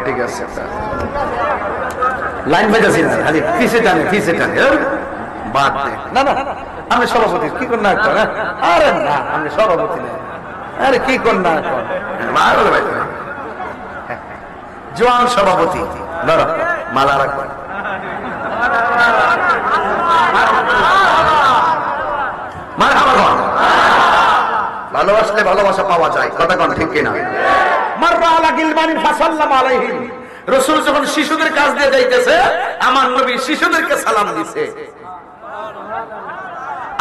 ঠিক আছে লাইন বাজাছি না, খালি পিছে টানে পিছে টানে, বাদ দে। না না আমি সভাপতি, কি কর না? আরে না আমি সভাপতি না, আরে কি কর না, জোয়ান সভাপতি, ধরো মালা রাখবো। ভালোবাসলে ভালোবাসা পাওয়া যায়, কথা কোন ঠিক কিনা? রাসূল যখন শিশুদের কাজ দিয়ে যাইতেছে, আমার নবী শিশুদেরকে সালাম দিছে,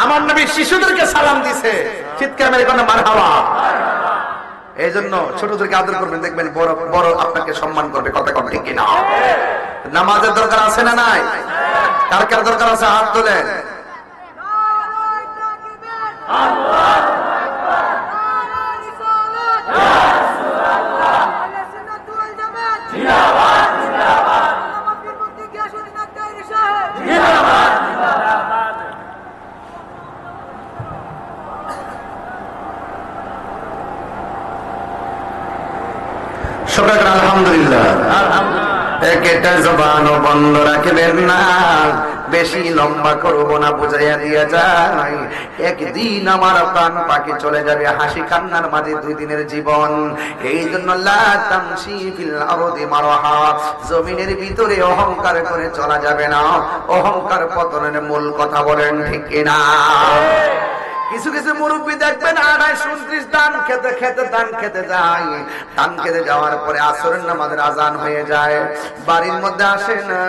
আমার নবী শিশুদেরকে সালাম দিছে, চিৎকার মেরে কোন মারহাবা। এই জন্য ছোটদেরকে আদর করবেন, দেখবেন বড় বড় আপনাকে সম্মান করবে, কথা কোন ঠিক কিনা? নামাজের দরকার আছে না নাই? কার কার দরকার আছে হাত তোলেন। আলহামদুলিল্লাহ। একটা জবানও বন্ধ রাখবেন না, বেশি লম্বা করবো না, বুঝাইয়া দিয়া যায়। একদিন আমার প্রাণ পাখি চলে যাবে, হাসি কান্নার মাঝে 2 দিনের জীবন। এই জন্য লা তামশি ফিল আরদি মারহা, জমিনের ভিতরে অহংকার করে চলা যাবে না। অহংকার পতনের মূল, কথা বলেন ঠিক কিনা? কিছু কিছু মুরব্বী দেখবেন 28-29 ধান খেতে খেতে ধান খেতে যায়, ধান খেতে যাওয়ার পরে আসরের নামাজের আজান হয়ে যায়, বাড়ির মধ্যে আসে না,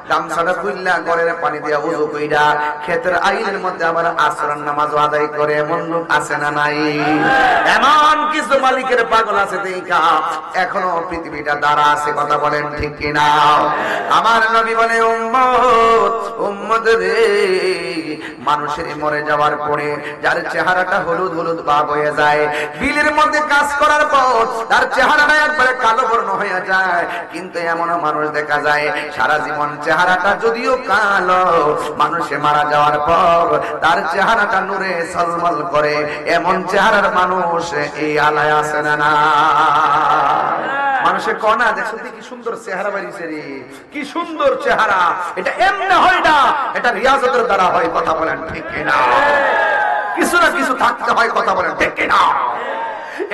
গামছাটা খুললা ঘরের পানি দিয়া ওযু কইরা ক্ষেতের আইলের মধ্যে আবার আসরের নামাজ আদায় করে। এমন লোক আছে না নাই? এমন কিছু মালিকের পাগল আছে দেখা এখনো পৃথিবীটা দাঁড়া আছে। কথা বলেন ঠিক কিনা? আমার নবী বলে উম্মত উম্মত রে, মানুষের মরে যাওয়ার পরে যার চেহারাটা হলুদ হলুদ ভাব হয়ে যায়, বিলের মধ্যে কাজ করার পর তার চেহারাটা একবারে কালো বর্ণ হয়ে যায়, কিন্তু এমন মানুষ দেখা যায় সারা জীবন চেহারাটা যদিও কালো, মানুষে মারা যাওয়ার পর তার চেহারাটা নূরে ঝলমল করে। এমন চেহারার মানুষ এই আলায় আছে না না? মানুষের কনা দেখো কি সুন্দর চেহারা বাড়িছে রে, কি সুন্দর চেহারা। এটা এমনি হয় না, এটা রিয়াজতের দ্বারা হয়। কথা বলেন ঠিক কিনা? কিছু না কিছু থাকতে হয়। কথা বলেন ঠিক কিনা?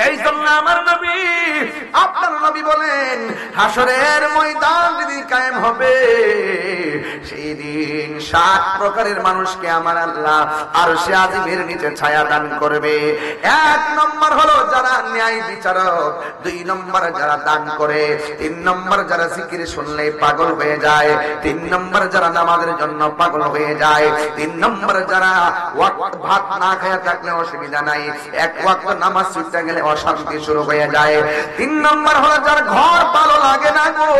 এই জন্য আমার নবী আপনার নবী বলেন হাসরের ময়দান যেদিন কায়েম হবে সেই দিন 7 প্রকারের মানুষকে আমার আল্লাহ আরশে আজিমের নিচে ছায়া দান করবে। 1 নম্বর হলো যারা ন্যায় বিচারক, 2 নম্বর যারা দান করে, 3 নম্বর যারা জিকির শুনলে পাগল হয়ে যায়, 3 নম্বর যারা নামাজের জন্য পাগল হয়ে যায়, 3 নম্বর যারা ওয়াক্ত ভাত না খেয়ে থাকলে অসুবিধা নাই, 1 ওয়াক্ত নামাজ ছুটতে গেলে অশান্তি শুরু হয়ে যায়। 3 নম্বর হলো যার ঘর ভালো লাগে না গো,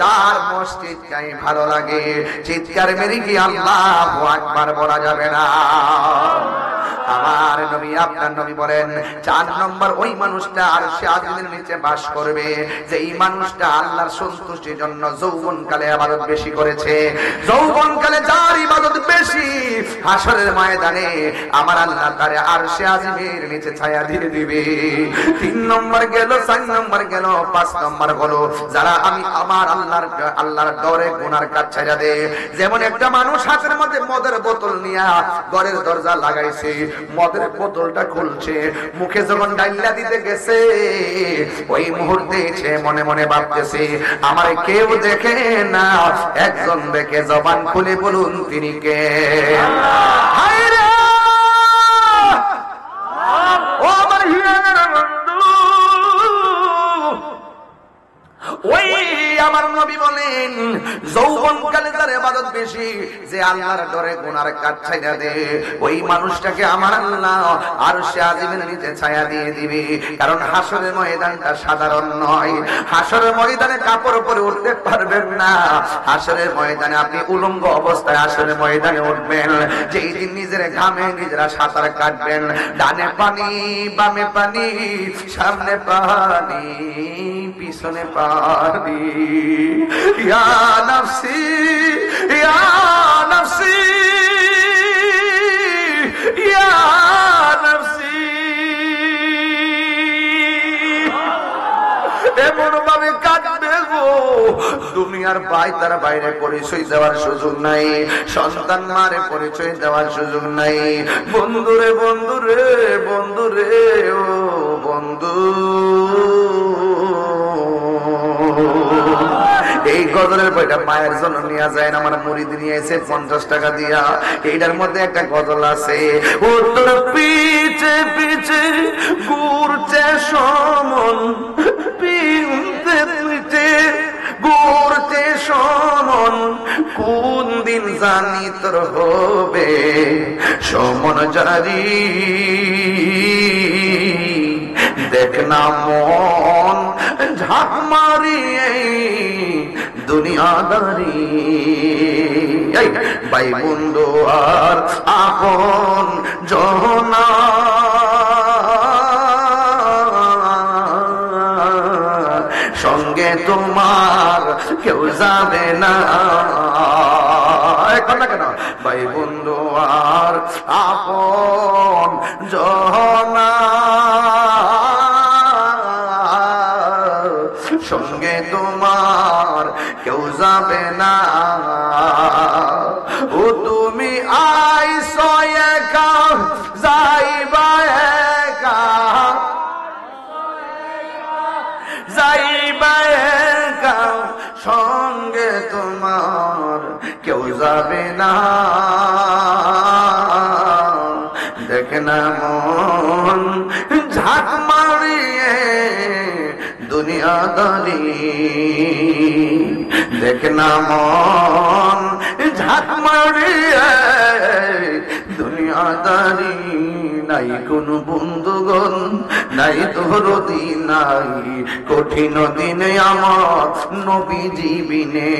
যার মসজিদ চাই ভালো লাগে, চিৎকার মেরে কি আল্লাহু আকবার বলা যাবে না? আমার নবী আপনার নবী বলেন 4 নম্বর ওই মানুষটা আরশে আজিমের নিচে বাস করবে যে এই মানুষটা আল্লাহর সন্তুষ্টির জন্য যৌবনকালে ইবাদত বেশি করেছে। যৌবনকালে যার ইবাদত বেশি, হাসরের ময়দানে আমার আল্লাহ তারে আরশে আজিমের নিচে ছায়া দিয়ে দিবে। 3 নম্বর গেল, 4 নম্বর গেল, 5 নম্বর হলো যারা আমি আমার আল্লাহর ডরে গুনার কাজ ছেড়ে দে। যেমন একটা মানুষ হাতের মধ্যে মদের বোতল নিয়ে ঘরের দরজা লাগাইছে, মদের বোতলটা খুলছে, মুখে যখন ডাইলা দিতে গেছে ওই মুহূর্তে সে মনে মনে ভাবতেছে আমার কেউ দেখে না, একজন দেখে জবান খুলে বলুন তিনি কে? হায় রে ও আমার হিরানের বন্ধু, ওই আমার নবী বলেন যৌবনকালে যার ইবাদত বেশি, যে আল্লাহর ডরে গুনার কাজ ছাইড়া দে, ওই মানুষটাকে আমার আল্লাহ আরশে আজিমের নিচে ছায়া দিয়ে দিবে। কারণ হাসরের ময়দানটা সাধারণ নয়। হাসরের ময়দানে কাপড় পরে উঠতে পারবেন না। হাসরের ময়দানে আপনি উলঙ্গ অবস্থায় হাসরের ময়দানে উঠবেন, যেই দিন নিজের ঘামে নিজেরা সাঁতার কাটবেন, ডানে পানি বামে পানি, সামনে পানি পিছনে পানি। ইয়া নফসি ইয়া নফসি ইয়া নফসি, এমন ভাবে কাঁদবে গো, দুনিয়ার ভাই তার বাইরে পরিচয় দেওয়ার সুযোগ নাই, সন্তান মারে পরিচয় দেওয়ার সুযোগ নাই। বন্ধুরে বন্ধুরে বন্ধুরে ও বন্ধু, এই গজলের বইটা মায়ের জন্য নিয়ে যায় না, আমার মুরিদ নিয়ে এসে 50 টাকা দিয়া। এইটার মধ্যে একটা গজল আছে, ও তোর পিছে পিছে ঘুরছে সমন, পিছে পিছে ঘুরছে সমন, কোন দিন জানি তোর হবে সমন জারি, দেখ না মন ঝাঁক মারিয়ে দুনিয়াদারি। ভাই বন্ধু আর আপন জনা, সঙ্গে তোমার কেউ যাবে না। এখন কেন ভাই বন্ধু আর আপন জনা, সঙ্গে তোমার কেউ যাবে না। ও তুমি আইছো একা যাইবা একা, যাইবা একা, সঙ্গে তোমার কেউ যাবে না। দেখে না মন ঝাঁক মারিয়ে দুনিয়াদারি, দেখ না মন ঝাঁক মারিয়ে দুনিয়াদারি। নাই কোন বন্ধুগণ, নাই দরদি, নাই কঠিন দিনে আমার নবীজি বিনে।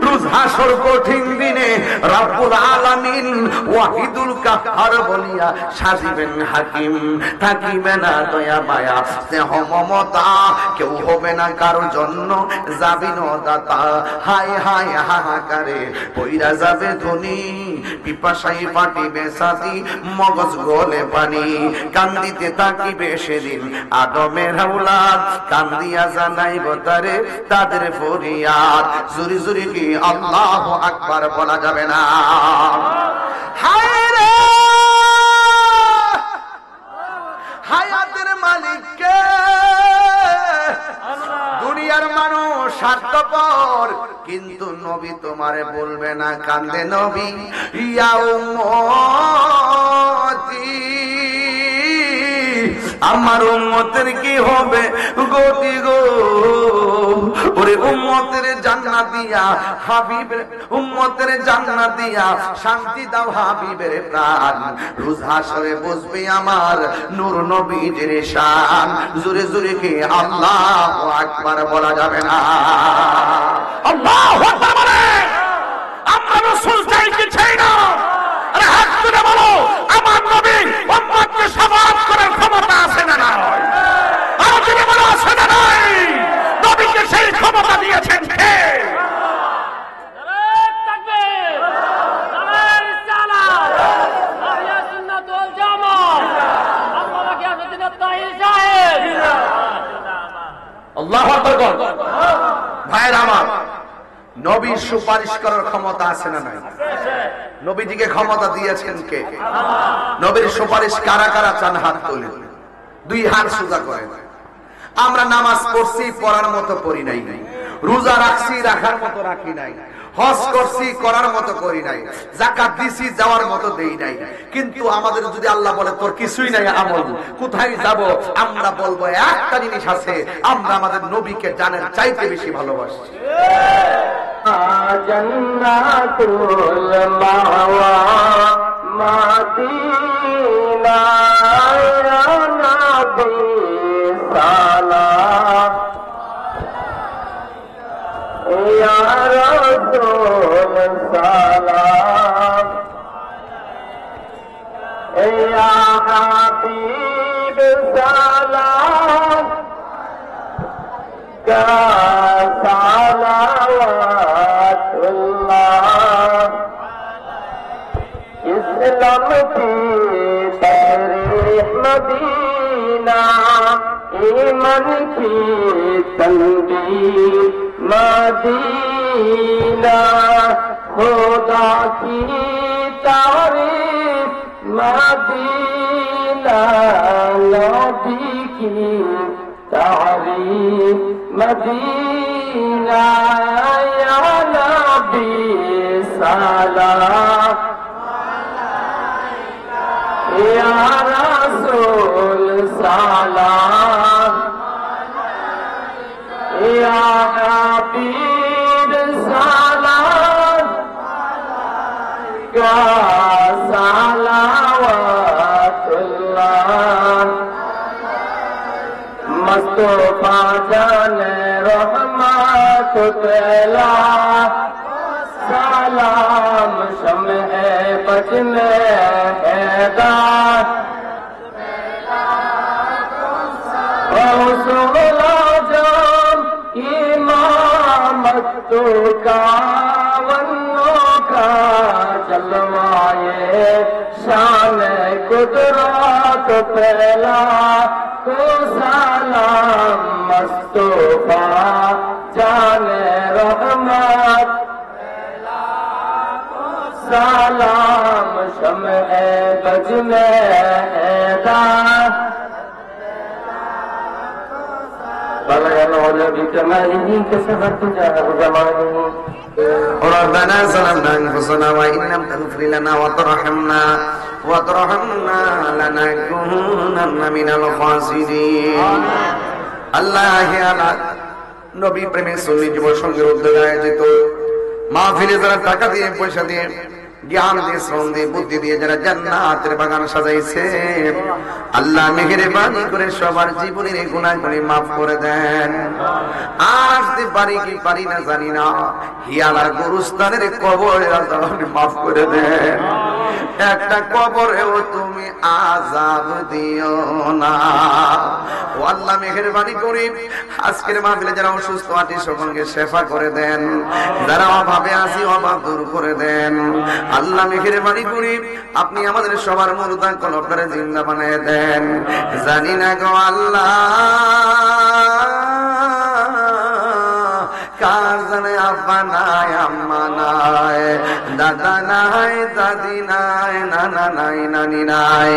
রোজ হাসর কঠিন দিনে রব্বুল আলামিন ওয়াহিদুল কাহ্হার বলিয়া সাজিবেন হাকিম। থাকিবে না দয়া মায়া স্নেহ মমতা, কেউ হবে না কারো জন্য যাবি দাতা। হায় হায় হাহাকারে পইরা যাবে ধনী, পিপাসাই ফাটিবে ছাতি, মগজ গলে পানি। কান্দিতে থাকিবে সেদিন আদমের আওলাদ, কান্দিয়া জানাইব তারে তাদের ফরিয়াদ। জুরি জুরি কি আল্লাহু আকবার বলা যাবে না? হায় রে হায়াতের মালিক কে? দুনিয়ার মানুষ স্বার্থপর, কিন্তু নবী তোমারে বলবে না কান্দে নবী ইয়া উম্মতি, আমার উম্মতের কি হবে গতি গো? ওরে উম্মতের জান্নাত দিয়া হাবিবের, উম্মতের জান্নাত দিয়া শান্তি দাও হাবিবের প্রাণ। রোজ হাসরে বসবে আমার নূর নবীজির শান। জোরে জোরে কি আল্লাহু আকবার বলা যাবে না? আল্লাহু আকবার বলে আমরা রাসূল চাই কি চাই না? আরে হাত তুলে বলো আমার নবী উম্মতকে শাফাআত করার ক্ষমতা আছে না নাই? আর তুমি বলো আছে না নাই? নবীকে সেই ক্ষমতা দিয়েছেন কে? নারে তাকবীর, নারে রিসালাত, আহলে সুন্নাত ওয়াল জামাত, আল্লাহ কি আসাদিন তাহির সাহেব। আল্লাহু আকবার। ভাইরা আমার, নবীর সুপারিশ করার ক্ষমতা আছে না নাই? নবীজিকে ক্ষমতা দিয়েছেন কে? নবীর সুপারিশ কারা কারা চান হাত তোলেন, দুই হাত সোজা করেন। আমরা নামাজ পড়ছি, পড়ার মতো পড়ি নাই, রোজা রাখছি, রাখার মতো রাখি নাই, হজ করছি, করার মতো করি নাই, যাকাত দিছি, যাওয়ার মতো দেই নাই। কিন্তু আমাদের যদি আল্লাহ বলে তোর কিছুই নাই আমল, কোথায় যাব? আমরা বলবো একটা জিনিস আছে, আমরা আমাদের নবীকে জানের চাইতে বেশি ভালোবাসি। জান্নাতুল মাওয়া মাদিনা ইয়া নবী সালাম, ইয়া রাসূল সালাম, ইয়া হাবিব সালাম, কা সালাওয়াতুল্লাহ। ইসলাম কি তহরির মদিনা, ईमान की तंगीर मदीना, खुदा की तारीफ मदीना, नबी की तारीफ मदीना, या नबी सलाम या रसूल सलाम, या हबीब सलाम, या सलावतुल्लाह। मुस्तफा जाने रहमत तेला सलाम, शम्ह बज में हैदार, इमामत का वन्नों का जलवाए शान कुदरत पहला को सलाम, मुस्तफा जाने रहमत सलाम, शम्ह बज में हैदार, ربنا ظلمنا أنفسنا وإن لم تغفر لنا وترحمنا ওয়া তারহামনা লানাকুনান্না মিনাল খাসিরিন। আল্লাহ হে আল্লাহ, নবী প্রেমে সুন্নি যুব সংঘের উদ্যোগে আয়োজিত মাহফিলে যারা টাকা দিয়ে পয়সা দিয়ে জ্ঞান দিয়ে শ্রম দিয়ে বুদ্ধি দিয়ে যারা জান্নাতের বাগান সাজাইছে, আল্লাহ মেহেরবানি করে সবার জীবনের এই গুনাহগুলি মাফ করে দেন। আর আসতে পারি কি পারি না জানি না, হিয়ালার গুরুস্থানের কবরে আপনি মাফ করে দেন। একটা কবরেও তুমি আযাব দিও না। ও আল্লাহ মেহেরবানি করে আজকের মাহফিলে যারা অসুস্থ আছি সকলকে শেফা করে দেন, যারা অভাবে আছি অভাব দূর করে দেন। আল্লাহ মেহেরবানি করে আপনি আমাদের সবার মুর্দা কলবটারে জিন্দা বানিয়ে দেন। জানি না গো আল্লাহ, কার জানে আব্বা নাই, আম্মা নাই, দাদা নাই, দাদি নাই, নানা নাই, নানি নাই।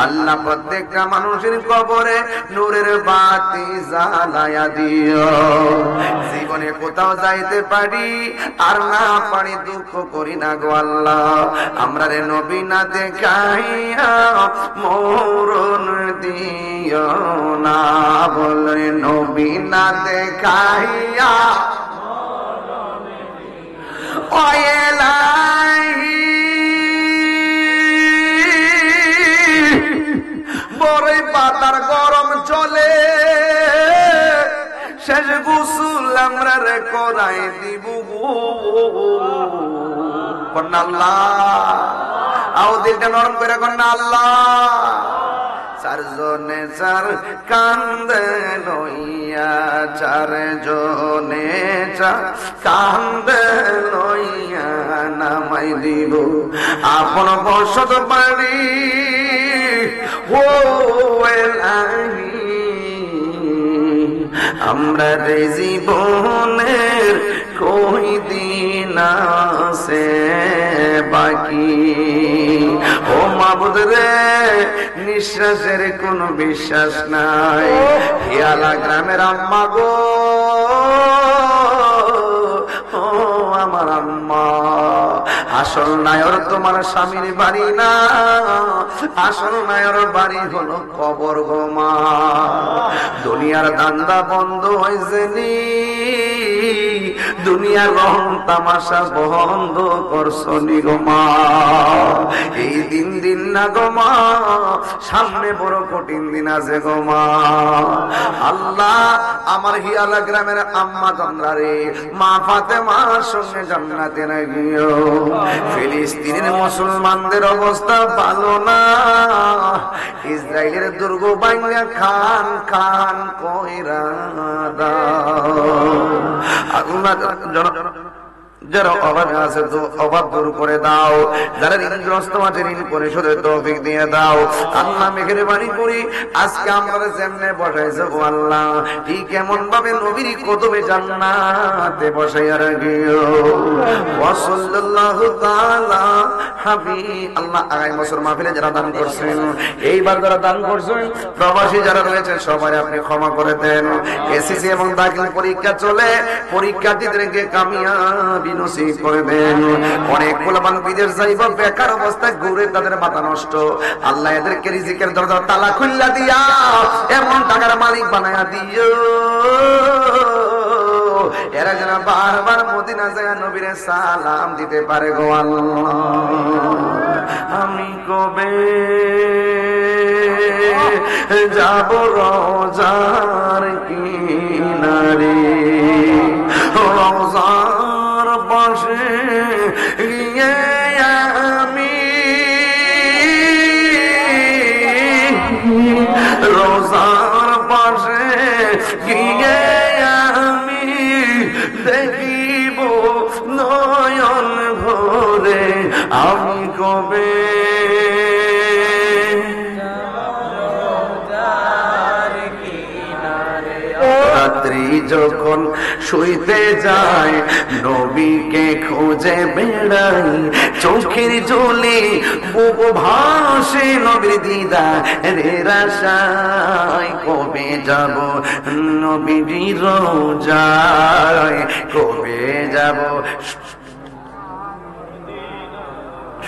আল্লাহ প্রত্যেকটা মানুষের কবরে নূরের বাতি জ্বালায়া দিও। জীবনে কোথাও যাইতে পারি আর না পারি দুঃখ করি না গো আল্লাহ, আমরা রে নবী না দেখাইয়া মরণ দিও না। বলে নবী না দেখাইয়া ও ইলাহি, বড়ই পাতার গরম চলে, শেষ গোসল আমরা রে করাই দিব কন্যা আল্লাহ। আও দিলটা নরম করে কন্যা আল্লাহ। চারজনে চার কান্দে লইয়া, চারজনে চার কান্দে লইয়া নামাই দিব আপন বসত বাড়ি। ও এলাহি, আমরা রে জীবনের কই দিন আছে বাকি। ও মাবুদ রে, নিঃশ্বাসের কোনো বিশ্বাস নাই। হিয়ালা গ্রামের আম্মা গো, ও আমার আম্মা, আসল নায়র তোমার স্বামীর বাড়ি না, আসল নায়র বাড়ি হলো কবর গো মা। দুনিয়ার দান্দা বন্ধ হয়েছে নি, দুনিয়ার রং তামাশা বন্ধ করছো নি গো মা। এই দিন দিন না গো মা, সামনে বড় কঠিন দিন আছে গো মা। আল্লাহ আমার হিয়ালা গ্রামের আম্মা জানরা রে, মা ফাতেমার সঙ্গে জান্নাতে না গিয়েও। ফিলিস্তিনের মুসলমানদের অবস্থা ভালো না, ইসরায়েলের দুর্গ ভাঙা খান খান কইরা দাও। আল্লাহ যারা অভাবে আছে তো অভাব দূর করে দাও, যারা ঋণগ্রস্ত আছে ঋণ পরিশোধের তৌফিক দিয়ে দাও। আল্লাহ মেহেরবানি করি আজকে আমরা যেমনে বসাইছো গো আল্লাহ, ঠিক এমন ভাবে নবীর কদমে জান্নাতে বসাইয়া রাখিও। ওয়া সাল্লাল্লাহু তাআলা হাবিব। আল্লাহ আগামী বছর মাহফিলে যারা দান করছেন, এইবার যারা দান করছেন, প্রবাসী যারা রয়েছে সবাই আপনি ক্ষমা করে দেন। এসএসসি এবং দাখিল পরীক্ষা চলে, পরীক্ষার্থীদেরকে কামিয়াবি নসিব করে দেন। অনেক পোলাপান বিদেশ যাইব, বেকার অবস্থায় ঘুরে তাদের মাথা নষ্ট। আল্লাহ এদেরকে রিজিকের দরজা তালা খুল্লা দিয়া এমন টাকার মালিক বানায়া দিও, এরা যেন বারবার মদিনা যায় নবীরে সালাম দিতে পারে গো আল্লাহ। আমি কবে যাব রওজার কিনারে, রওজার পাশে গিয়ে আমি, রওজার পাশে গিয়ে আমি দেখিব নয়ন ভরে। আমি কবে রাত্রি যখন শুইতে যায়, নবীকে খুঁজে বেড়াই, চোখের জলে বুবু ভাসে নবীর দিদারের আশায়। কবে যাব নবীর রওজায়, কবে যাব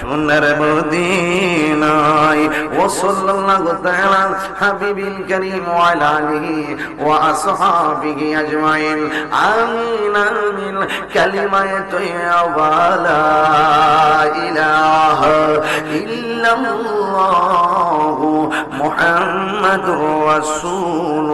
সোনার মদিনায় ও সাল্লাল্লাহু তাআলা হাবিবিল কারীম ওয়া আলা আলিহি ওয়া আসহাবিহি আজমাইন আমিন আমিন কালিমায়ে তাইয়্যিবা লা ইলাহা ইল্লাল্লাহু মুহাম্মাদুর রাসূল